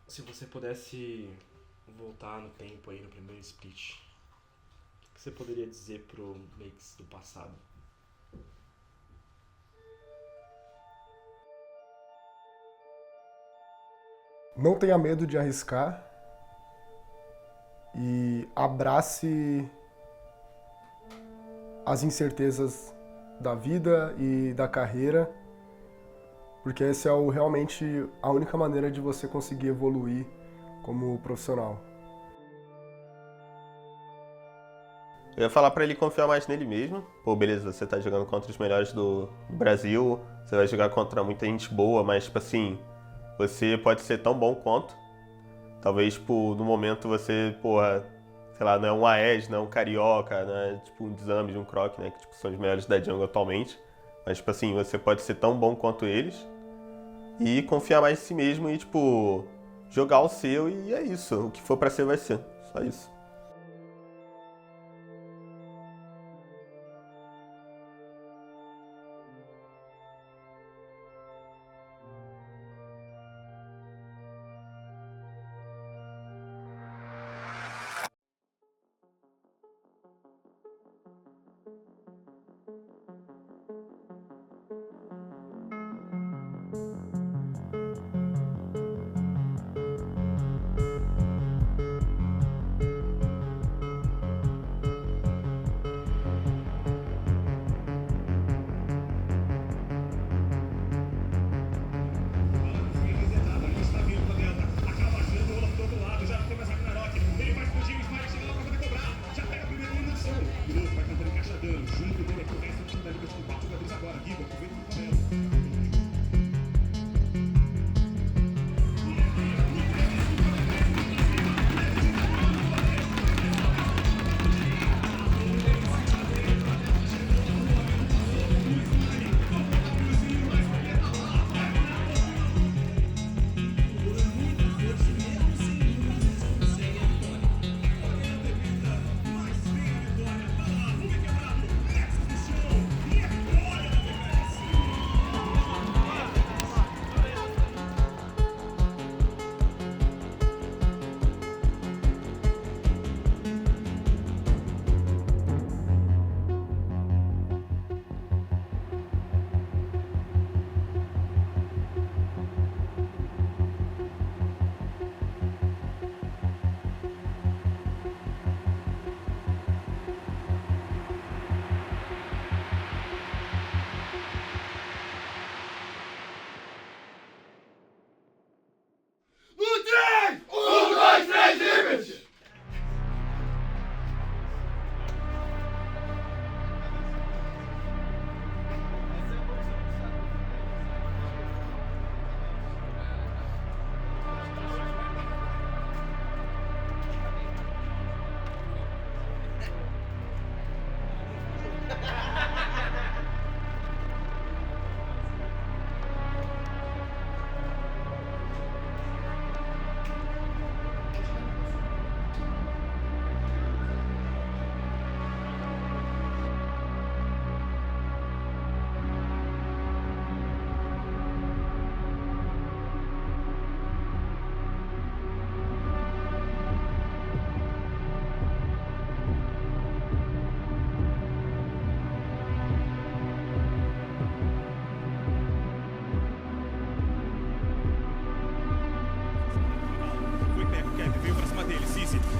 Se você pudesse voltar no tempo aí no primeiro split, o que você poderia dizer pro Makes do passado? Não tenha medo de arriscar e abrace as incertezas da vida e da carreira, porque essa é realmente a única maneira de você conseguir evoluir como profissional. Eu ia falar pra ele confiar mais nele mesmo. Pô, beleza, você tá jogando contra os melhores do Brasil, você vai jogar contra muita gente boa, mas, tipo assim, você pode ser tão bom quanto. Talvez, tipo, no momento você, porra, sei lá, não é um Aes, não é um Carioca, não é, tipo, um Xambi, um Croc, né, que, tipo, são os melhores da jungle atualmente. Mas, tipo assim, você pode ser tão bom quanto eles e confiar mais em si mesmo e, tipo, jogar o seu e é isso. O que for pra ser, vai ser. Só isso.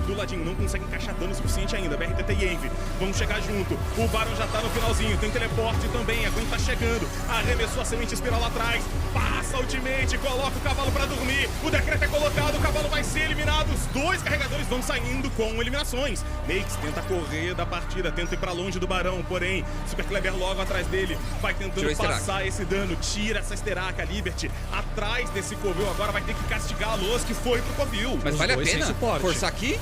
Do ladinho, não consegue encaixar dano suficiente ainda. BRTT e Envy vão chegar junto. O Baron já tá no finalzinho. Tem teleporte também. A Gwen tá chegando. Arremessou a semente espiral lá atrás. Passa a ultimate. Coloca o cavalo pra dormir. O decreto é colocado. O cavalo vai ser eliminado. Os dois carregadores vão saindo com eliminações. Makes tenta correr da partida. Tenta ir pra longe do Barão. Porém, Super Kleber logo atrás dele. Vai tentando passar esse dano. Tira essa Esterak. A Liberty atrás desse Covil. Agora vai ter que castigar a Loz que foi pro Covil. Mas vale a pena forçar aqui?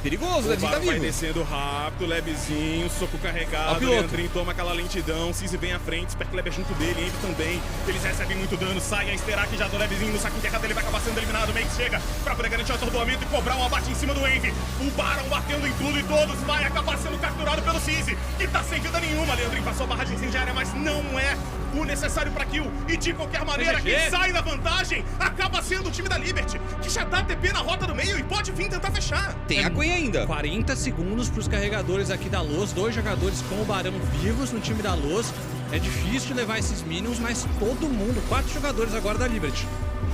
Perigoso, o Levinho tá vivo. Vai descendo rápido, levezinho, soco carregado. Leandrinho toma aquela lentidão. Cizi vem à frente, Super Kleber junto dele, Envy também. Eles recebem muito dano, sai a Esterak já do levezinho no saquinho terrado, ele vai acabar sendo eliminado. Makes chega pra poder garantir o atordoamento e cobrar um abate em cima do Envy. O Baron batendo em tudo e todos, vai acabar sendo capturado pelo Cizi, que tá sem vida nenhuma. Leandrinho passou a barragem incendiária, mas não é o necessário para kill. E de qualquer maneira, GG. quem sai da vantagem acaba sendo o time da Liberty, que já dá TP na rota do meio e pode vir tentar fechar. Tem a Queen ainda. 40 segundos para os carregadores aqui da Loz, 2 jogadores com o Barão vivos no time da Loz. É difícil de levar esses minions, mas todo mundo, 4 jogadores agora da Liberty.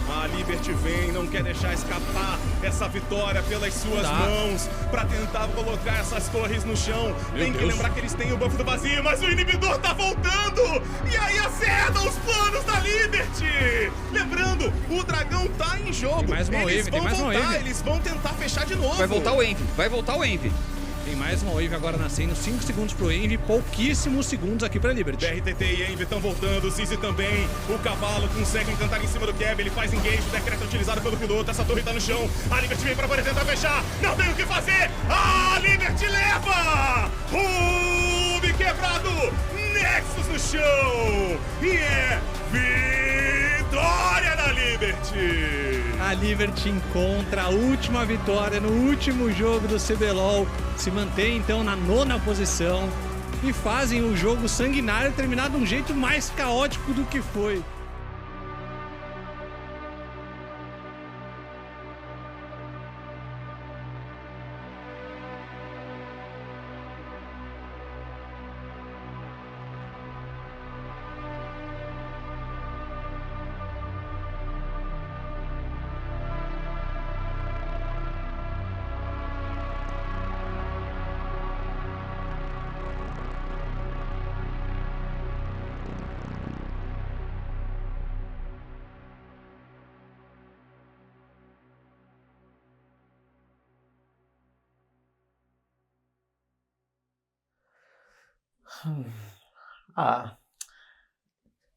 A Liberty vem, não quer deixar escapar essa vitória pelas suas Tá. mãos pra tentar colocar essas torres no chão. Tem que Deus. lembrar que eles têm o buff do vazio, mas o inibidor tá voltando! E aí acerta os planos da Liberty! Lembrando, o dragão tá em jogo. Tem mais uma Eles wave, tem vão mais uma voltar, wave. eles vão tentar fechar de novo. Vai voltar o Envy, vai voltar o Envy. Tem mais uma wave agora nascendo, 5 segundos pro Envy, pouquíssimos segundos aqui pra Liberty. BRTT e Envy estão voltando, o Zizi também. O cavalo consegue encantar em cima do Keb, ele faz engage, o decreto é utilizado pelo piloto, essa torre tá no chão. A Liberty vem pra poder tentar fechar, não tem o que fazer. A Liberty leva! Ruby quebrado, Nexus no chão. E é vitória da Liberty! A Liberty encontra a última vitória no último jogo do CBLOL, se mantém então na 9ª posição e fazem o jogo sanguinário terminar de um jeito mais caótico do que foi.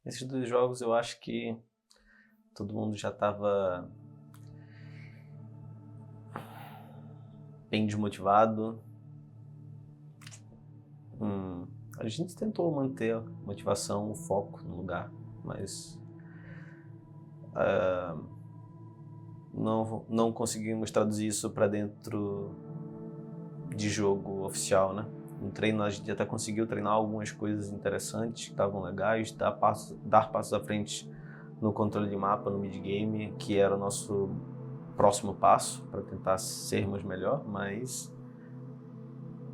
Esses 2 jogos eu acho que todo mundo já estava bem desmotivado. A gente tentou manter a motivação, o foco no lugar, mas não conseguimos traduzir isso para dentro de jogo oficial, né? No treino a gente até conseguiu treinar algumas coisas interessantes que estavam legais, dar passos à frente no controle de mapa, no mid-game, que era o nosso próximo passo para tentar sermos melhor, mas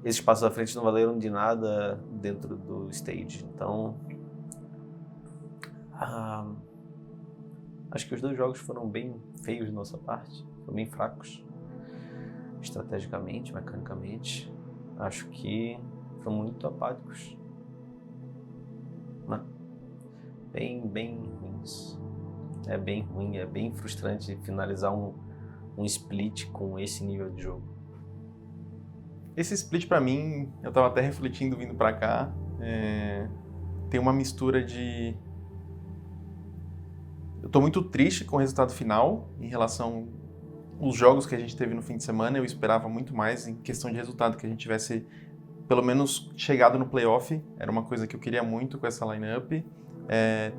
esses passos à frente não valeram de nada dentro do stage. Então, acho que os 2 jogos foram bem feios de nossa parte, foram bem fracos, estrategicamente, mecanicamente. Acho que foram muito apáticos. Bem ruins. É bem ruim, é bem frustrante finalizar um split com esse nível de jogo. Esse split pra mim, eu tava até refletindo vindo pra cá, tem uma mistura de... Eu tô muito triste com o resultado final em relação aos jogos que a gente teve no fim de semana. Eu esperava muito mais em questão de resultado, que a gente tivesse pelo menos chegado no playoff. Era uma coisa que eu queria muito com essa lineup.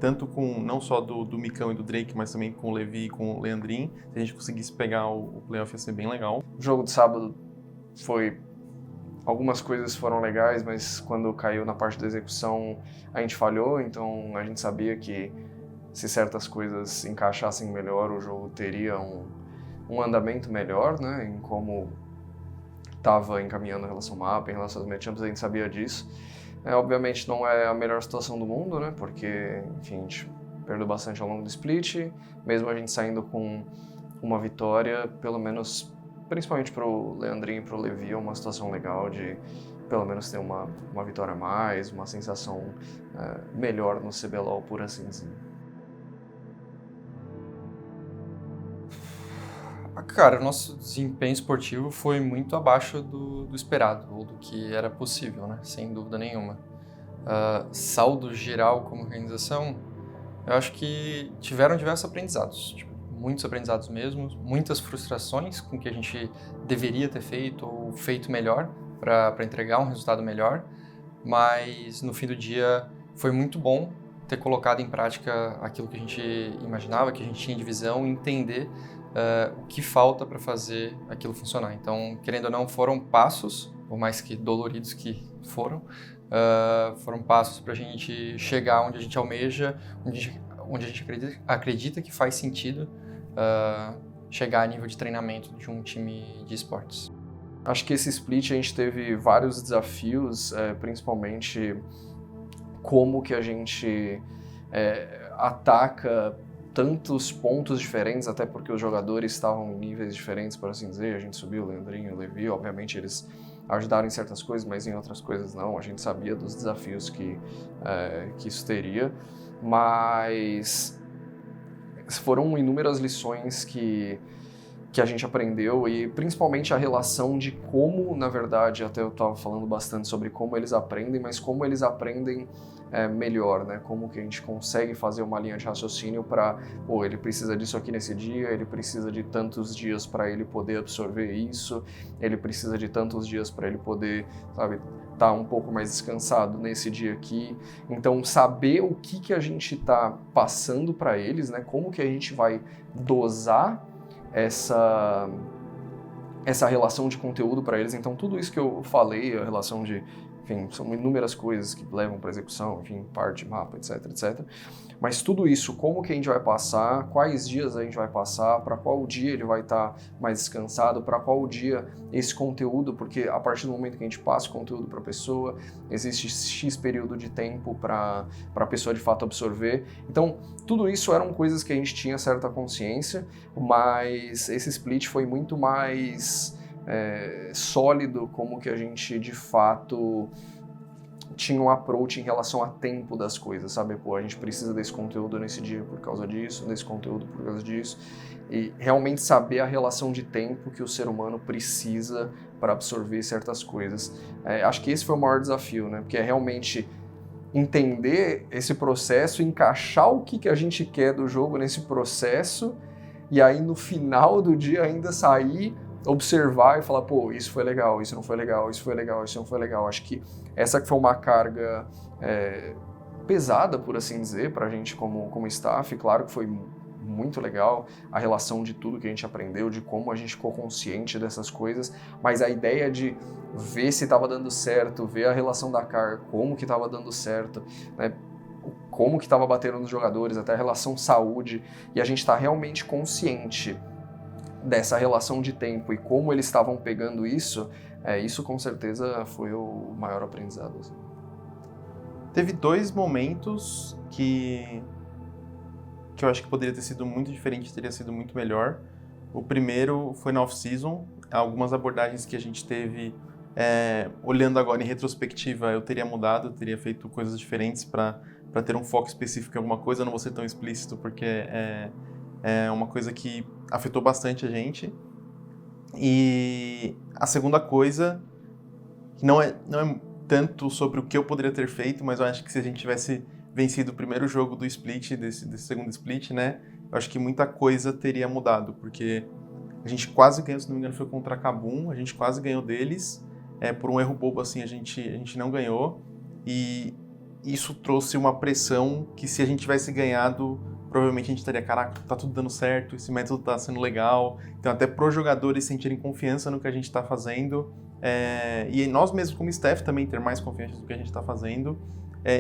Tanto com não só do Micão e do Drake, mas também com o Levi e com o Leandrin. Se a gente conseguisse pegar o playoff ia ser bem legal. O jogo de sábado foi... Algumas coisas foram legais, mas quando caiu na parte da execução a gente falhou, então a gente sabia que se certas coisas encaixassem melhor, o jogo teria um andamento melhor, né, em como estava encaminhando em relação ao mapa, em relação aos matchups, a gente sabia disso. Obviamente não é a melhor situação do mundo, né, porque, enfim, a gente perdeu bastante ao longo do split, mesmo a gente saindo com uma vitória, pelo menos, principalmente para o Leandrinho e para o Levi, é uma situação legal de pelo menos ter uma vitória a mais, uma sensação melhor no CBLOL, por assim dizer. Cara, o nosso desempenho esportivo foi muito abaixo do esperado, ou do que era possível, né? Sem dúvida nenhuma. Saldo geral como organização, eu acho que tiveram diversos aprendizados, muitos aprendizados mesmo, muitas frustrações com o que a gente deveria ter feito ou feito melhor para entregar um resultado melhor, mas no fim do dia foi muito bom ter colocado em prática aquilo que a gente imaginava, que a gente tinha de visão, entender o que falta para fazer aquilo funcionar. Então, querendo ou não, foram passos, por mais que doloridos que foram passos para a gente chegar onde a gente almeja, onde a gente acredita que faz sentido chegar a nível de treinamento de um time de esportes. Acho que esse split a gente teve vários desafios, principalmente como que a gente ataca tantos pontos diferentes, até porque os jogadores estavam em níveis diferentes, por assim dizer. A gente subiu o Leandrinho, o Levi, obviamente eles ajudaram em certas coisas, mas em outras coisas não. A gente sabia dos desafios que isso teria, mas foram inúmeras lições que a gente aprendeu, e principalmente a relação de como, na verdade, até eu estava falando bastante sobre como eles aprendem, mas como eles aprendem melhor, né? Como que a gente consegue fazer uma linha de raciocínio para, ele precisa disso aqui nesse dia, ele precisa de tantos dias para ele poder absorver isso, ele precisa de tantos dias para ele poder, sabe, estar um pouco mais descansado nesse dia aqui. Então, saber o que a gente está passando para eles, né? Como que a gente vai dosar essa relação de conteúdo para eles. Então, tudo isso que eu falei, a relação de, enfim, são inúmeras coisas que levam para execução, enfim, parte, mapa, etc, etc. Mas tudo isso, como que a gente vai passar, quais dias a gente vai passar, para qual dia ele vai estar mais descansado, para qual dia esse conteúdo, porque a partir do momento que a gente passa o conteúdo para a pessoa, existe X período de tempo para a pessoa de fato absorver. Então, tudo isso eram coisas que a gente tinha certa consciência, mas esse split foi muito mais sólido, como que a gente de fato tinha um approach em relação a tempo das coisas, sabe? A gente precisa desse conteúdo nesse dia por causa disso, desse conteúdo por causa disso, e realmente saber a relação de tempo que o ser humano precisa para absorver certas coisas. Acho que esse foi o maior desafio, né? Porque é realmente entender esse processo, encaixar o que a gente quer do jogo nesse processo, e aí no final do dia ainda sair, observar e falar, isso foi legal, isso não foi legal, isso foi legal, isso não foi legal. Acho que essa que foi uma carga pesada, por assim dizer, pra gente como staff. Claro que foi muito legal a relação de tudo que a gente aprendeu, de como a gente ficou consciente dessas coisas, mas a ideia de ver se estava dando certo, ver a relação da carga, como que estava dando certo, né? Como que estava batendo nos jogadores, até a relação saúde, e a gente está realmente consciente dessa relação de tempo e como eles estavam pegando isso, isso com certeza foi o maior aprendizado. Assim. Teve 2 momentos que eu acho que poderia ter sido muito diferente, teria sido muito melhor. O primeiro foi na off-season, algumas abordagens que a gente teve, olhando agora em retrospectiva, eu teria mudado, eu teria feito coisas diferentes para ter um foco específico em alguma coisa. Eu não vou ser tão explícito porque é uma coisa que afetou bastante a gente. E a segunda coisa, que não é tanto sobre o que eu poderia ter feito, mas eu acho que se a gente tivesse vencido o primeiro jogo do split, desse segundo split, né, eu acho que muita coisa teria mudado, porque a gente quase ganhou, se não me engano foi contra a Kabum, a gente quase ganhou deles, por um erro bobo assim a gente não ganhou, e isso trouxe uma pressão que se a gente tivesse ganhado, provavelmente a gente estaria, caraca, tá tudo dando certo, esse método tá sendo legal. Então até para os jogadores sentirem confiança no que a gente está fazendo, e nós mesmos como staff também ter mais confiança no que a gente está fazendo,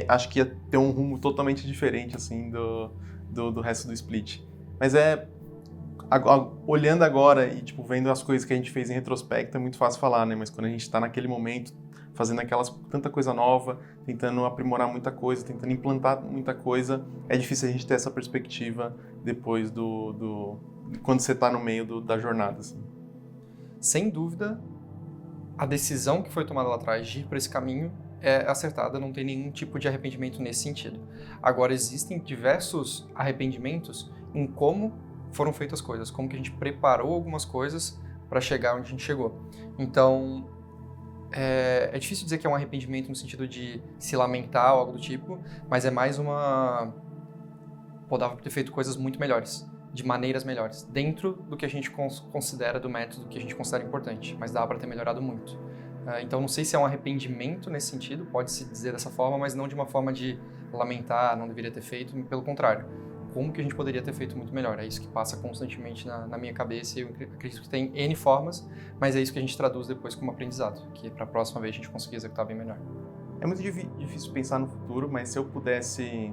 acho que ia ter um rumo totalmente diferente assim do resto do split. Mas olhando agora e tipo, vendo as coisas que a gente fez em retrospecto, é muito fácil falar, né? Mas quando a gente está naquele momento, fazendo tanta coisa nova, tentando aprimorar muita coisa, tentando implantar muita coisa, é difícil a gente ter essa perspectiva depois quando você está no meio da jornada. Assim. Sem dúvida, a decisão que foi tomada lá atrás de ir para esse caminho é acertada, não tem nenhum tipo de arrependimento nesse sentido. Agora, existem diversos arrependimentos em como foram feitas as coisas, como que a gente preparou algumas coisas para chegar onde a gente chegou. Então, é difícil dizer que é um arrependimento no sentido de se lamentar ou algo do tipo, mas é mais dava para ter feito coisas muito melhores, de maneiras melhores, dentro do que a gente considera do método que a gente considera importante, mas dá para ter melhorado muito. Então não sei se é um arrependimento nesse sentido, pode-se dizer dessa forma, mas não de uma forma de lamentar, não deveria ter feito, pelo contrário. como que a gente poderia ter feito muito melhor. É isso que passa constantemente na minha cabeça e eu acredito que tem N formas, mas é isso que a gente traduz depois como aprendizado, que para a próxima vez a gente conseguir executar bem melhor. É muito difícil pensar no futuro, mas se eu pudesse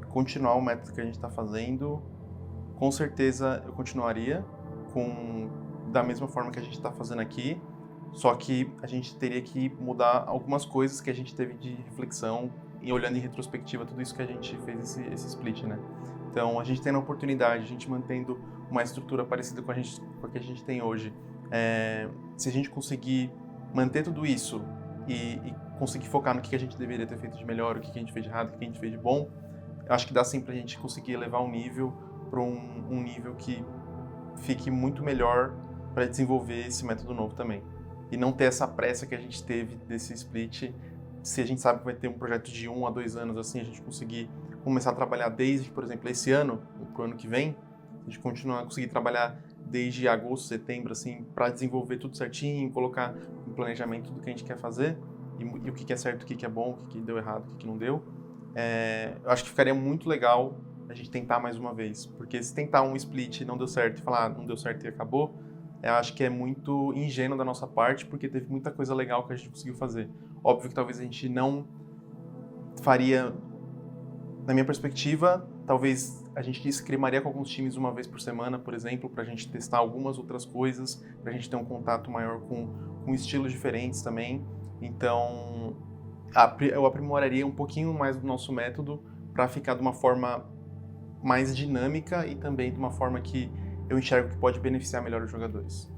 continuar o método que a gente está fazendo, com certeza eu continuaria da mesma forma que a gente está fazendo aqui, só que a gente teria que mudar algumas coisas que a gente teve de reflexão e olhando em retrospectiva tudo isso que a gente fez esse split, né? Então, a gente tendo a oportunidade, a gente mantendo uma estrutura parecida com a que a gente tem hoje, se a gente conseguir manter tudo isso e conseguir focar no que a gente deveria ter feito de melhor, o que a gente fez de errado, o que a gente fez de bom, eu acho que dá sim pra gente conseguir elevar um nível para um nível que fique muito melhor para desenvolver esse método novo também. E não ter essa pressa que a gente teve desse split. Se a gente sabe que vai ter um projeto de 1 a 2 anos, assim, a gente conseguir começar a trabalhar desde, por exemplo, esse ano, para o ano que vem, a gente conseguir trabalhar desde agosto, setembro, assim, para desenvolver tudo certinho, colocar em planejamento tudo que a gente quer fazer, e o que é certo, o que é bom, o que deu errado, o que não deu. Eu acho que ficaria muito legal a gente tentar mais uma vez, porque se tentar um split e não deu certo, e falar não deu certo e acabou, eu acho que é muito ingênuo da nossa parte, porque teve muita coisa legal que a gente conseguiu fazer. Óbvio que talvez a gente não faria, na minha perspectiva, talvez a gente esquemaria com alguns times uma vez por semana, por exemplo, para a gente testar algumas outras coisas, para a gente ter um contato maior com estilos diferentes também. Então, eu aprimoraria um pouquinho mais do nosso método para ficar de uma forma mais dinâmica e também de uma forma que eu enxergo que pode beneficiar melhor os jogadores.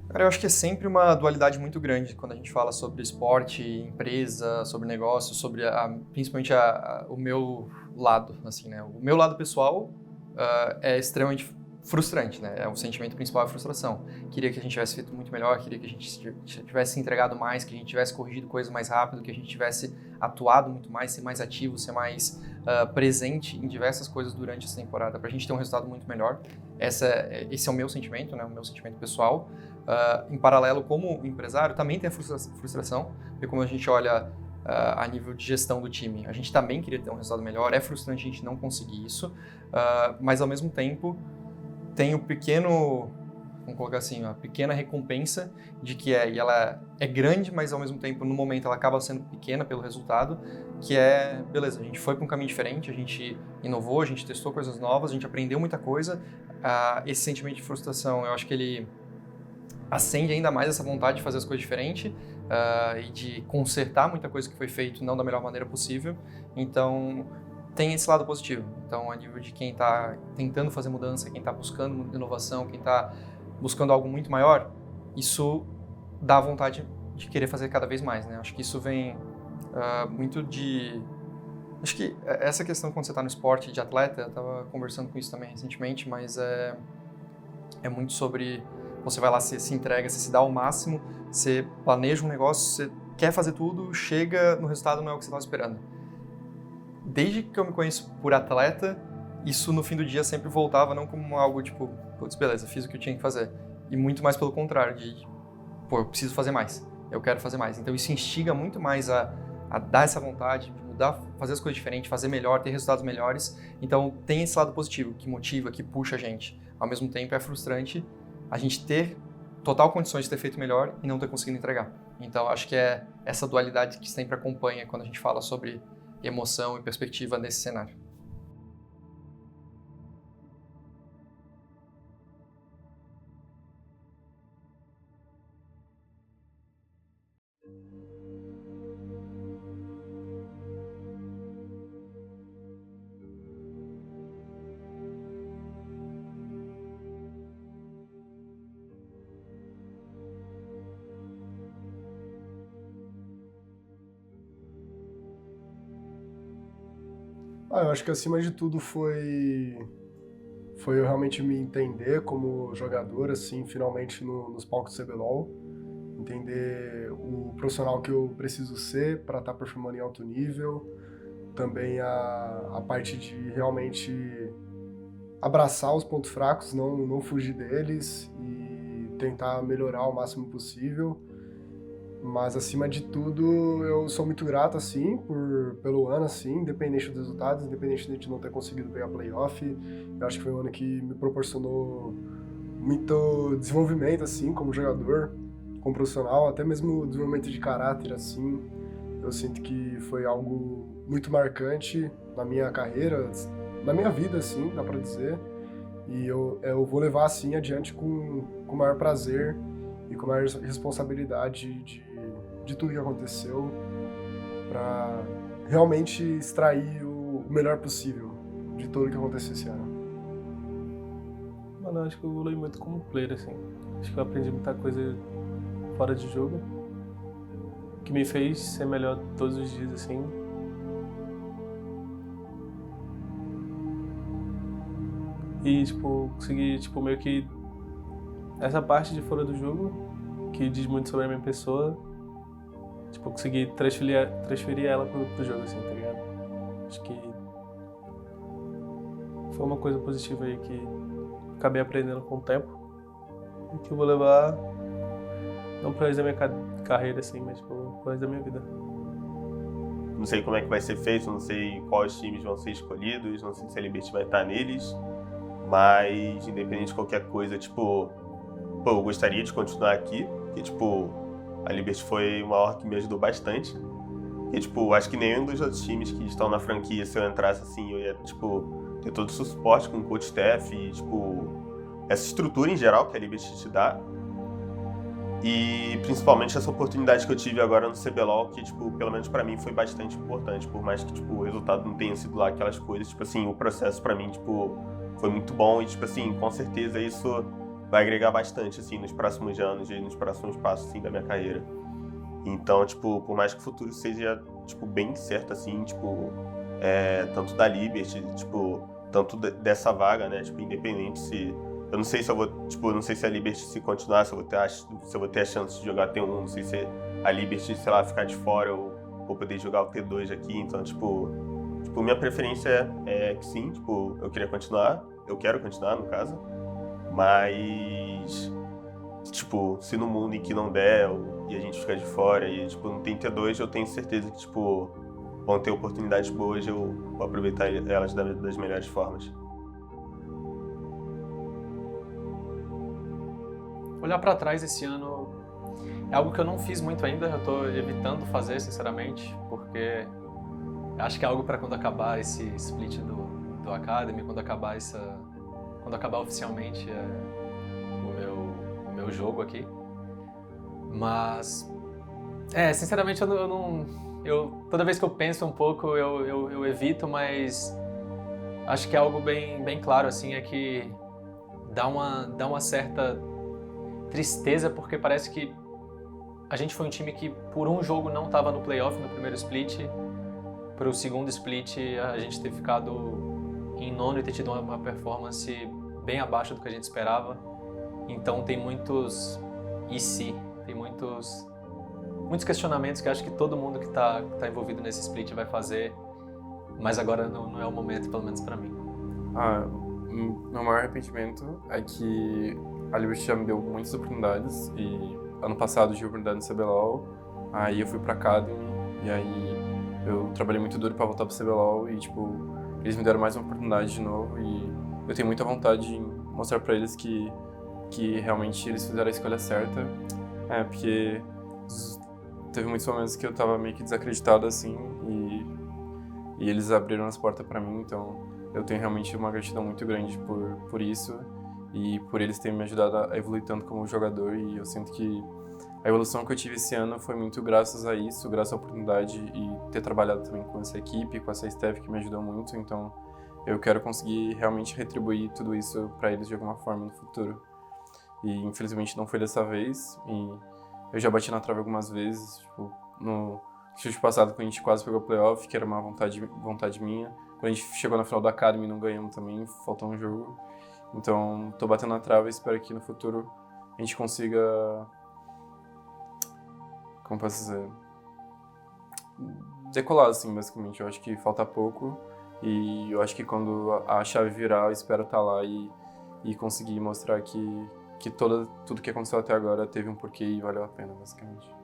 Cara, eu acho que é sempre uma dualidade muito grande quando a gente fala sobre esporte, empresa, sobre negócio, sobre principalmente o meu lado, assim, né? O meu lado pessoal é extremamente frustrante, né? O sentimento principal é a frustração. Queria que a gente tivesse feito muito melhor, queria que a gente tivesse entregado mais, que a gente tivesse corrigido coisas mais rápido, que a gente tivesse atuado muito mais, ser mais ativo, ser mais presente em diversas coisas durante essa temporada, para a gente ter um resultado muito melhor. Esse é o meu sentimento, né? O meu sentimento pessoal. Em paralelo, como empresário, também tem a frustração, porque como a gente olha a nível de gestão do time, a gente também queria ter um resultado melhor, é frustrante a gente não conseguir isso, mas ao mesmo tempo tem o pequeno, vamos colocar assim, a pequena recompensa de que e ela é grande, mas ao mesmo tempo, no momento, ela acaba sendo pequena pelo resultado, que beleza, a gente foi para um caminho diferente, a gente inovou, a gente testou coisas novas, a gente aprendeu muita coisa. Esse sentimento de frustração, eu acho que ele acende ainda mais essa vontade de fazer as coisas diferentes e de consertar muita coisa que foi feito não da melhor maneira possível. Então, tem esse lado positivo. Então, a nível de quem está tentando fazer mudança, quem está buscando inovação, quem está buscando algo muito maior, isso dá vontade de querer fazer cada vez mais, né? Acho que isso vem muito de... Acho que essa questão quando você está no esporte de atleta, eu estava conversando com isso também recentemente, mas é muito sobre... Você vai lá, você se entrega, você se dá ao máximo, você planeja um negócio, você quer fazer tudo, chega no resultado não é o que você estava esperando. Desde que eu me conheço por atleta, isso no fim do dia sempre voltava não como algo tipo, putz, beleza, fiz o que eu tinha que fazer. E muito mais pelo contrário, eu preciso fazer mais, eu quero fazer mais. Então isso instiga muito mais a dar essa vontade de mudar, fazer as coisas diferentes, fazer melhor, ter resultados melhores. Então tem esse lado positivo, que motiva, que puxa a gente. Ao mesmo tempo é frustrante a gente ter total condições de ter feito melhor e não ter conseguido entregar. Então acho que é essa dualidade que sempre acompanha quando a gente fala sobre emoção e perspectiva nesse cenário. Eu acho que acima de tudo foi eu realmente me entender como jogador, assim, finalmente nos palcos do CBLOL, entender o profissional que eu preciso ser para estar performando em alto nível, também a parte de realmente abraçar os pontos fracos, não fugir deles e tentar melhorar o máximo possível. Mas, acima de tudo, eu sou muito grato, assim, pelo ano, assim, independente dos resultados, independente de a gente não ter conseguido pegar playoff. Eu acho que foi um ano que me proporcionou muito desenvolvimento, assim, como jogador, como profissional, até mesmo desenvolvimento de caráter, assim. Eu sinto que foi algo muito marcante na minha carreira, na minha vida, assim, dá pra dizer. E eu vou levar, assim, adiante com o maior prazer e com a maior responsabilidade de tudo que aconteceu, para realmente extrair o melhor possível de tudo que aconteceu esse ano. Mano, eu acho que eu evolui muito como player, assim. Acho que eu aprendi muita coisa fora de jogo, que me fez ser melhor todos os dias, assim. E, tipo, consegui, tipo, meio que essa parte de fora do jogo, que diz muito sobre a minha pessoa, tipo, consegui transferir ela pro jogo, assim, tá ligado? Acho que foi uma coisa positiva aí que acabei aprendendo com o tempo e que eu vou levar não pro resto da minha carreira, assim, mas pro resto da minha vida. Não sei como é que vai ser feito, não sei quais times vão ser escolhidos, não sei se a Liberty vai estar neles, mas independente de qualquer coisa, tipo, pô, eu gostaria de continuar aqui, porque, tipo, a Liberty foi uma honra que me ajudou bastante. E, tipo, acho que nenhum dos outros times que estão na franquia, se eu entrasse assim, eu ia, tipo, ter todo o suporte com o coach staff e, tipo, essa estrutura em geral que a Liberty te dá. E, principalmente, essa oportunidade que eu tive agora no CBLOL, que, tipo, pelo menos pra mim foi bastante importante. Por mais que, tipo, o resultado não tenha sido lá aquelas coisas, tipo assim, o processo pra mim, tipo, foi muito bom. E, tipo assim, com certeza isso vai agregar bastante, assim, nos próximos anos e nos próximos passos, assim, da minha carreira. Então, tipo, por mais que o futuro seja, tipo, bem certo, assim, tipo, tanto da Liberty, tipo, tanto dessa vaga, né, tipo, independente se... Eu não sei se eu vou, tipo, não sei se a Liberty se continuar, se eu vou ter a chance de jogar T1, não sei se a Liberty, sei lá, ficar de fora ou poder jogar o T2 aqui, então, tipo, minha preferência é que sim, tipo, eu quero continuar, no caso, mas, tipo, se no mundo em que não der e a gente ficar de fora e, tipo, não tem T2, eu tenho certeza que, tipo, vão ter oportunidades boas e eu vou aproveitar elas das melhores formas. Olhar pra trás esse ano é algo que eu não fiz muito ainda, eu tô evitando fazer, sinceramente, porque acho que é algo para quando acabar esse split do Academy, quando acabar oficialmente o meu jogo aqui. Mas, sinceramente, toda vez que eu penso um pouco, eu evito, mas acho que é algo bem claro, assim, é que dá uma certa tristeza, porque parece que a gente foi um time que por um jogo não estava no playoff no primeiro split, para o segundo split a gente ter ficado em nono e ter tido uma performance bem abaixo do que a gente esperava. Então tem muitos tem muitos questionamentos que acho que todo mundo que tá envolvido nesse split vai fazer, mas agora não é o momento, pelo menos para mim. Meu maior arrependimento é que a Liberty já me deu muitas oportunidades e ano passado eu tive oportunidade no CBLOL, aí eu fui pra Academy e aí eu trabalhei muito duro pra voltar pro CBLOL e, tipo, eles me deram mais uma oportunidade de novo e eu tenho muita vontade de mostrar pra eles que realmente eles fizeram a escolha certa, porque teve muitos momentos que eu tava meio que desacreditado, assim, e eles abriram as portas pra mim, então eu tenho realmente uma gratidão muito grande por isso e por eles terem me ajudado a evoluir tanto como jogador, e eu sinto que a evolução que eu tive esse ano foi muito graças a isso, graças à oportunidade e ter trabalhado também com essa equipe, com essa staff que me ajudou muito, então eu quero conseguir realmente retribuir tudo isso para eles de alguma forma no futuro. E infelizmente não foi dessa vez, e eu já bati na trave algumas vezes, tipo, no chute passado quando a gente quase pegou o playoff, que era uma vontade minha. Quando a gente chegou na final da Academy não ganhamos também, faltou um jogo. Então tô batendo na trave e espero que no futuro a gente consiga, como posso dizer, decolar, assim, basicamente. Eu acho que falta pouco e eu acho que quando a chave virar, eu espero estar lá e conseguir mostrar que tudo que aconteceu até agora teve um porquê e valeu a pena, basicamente.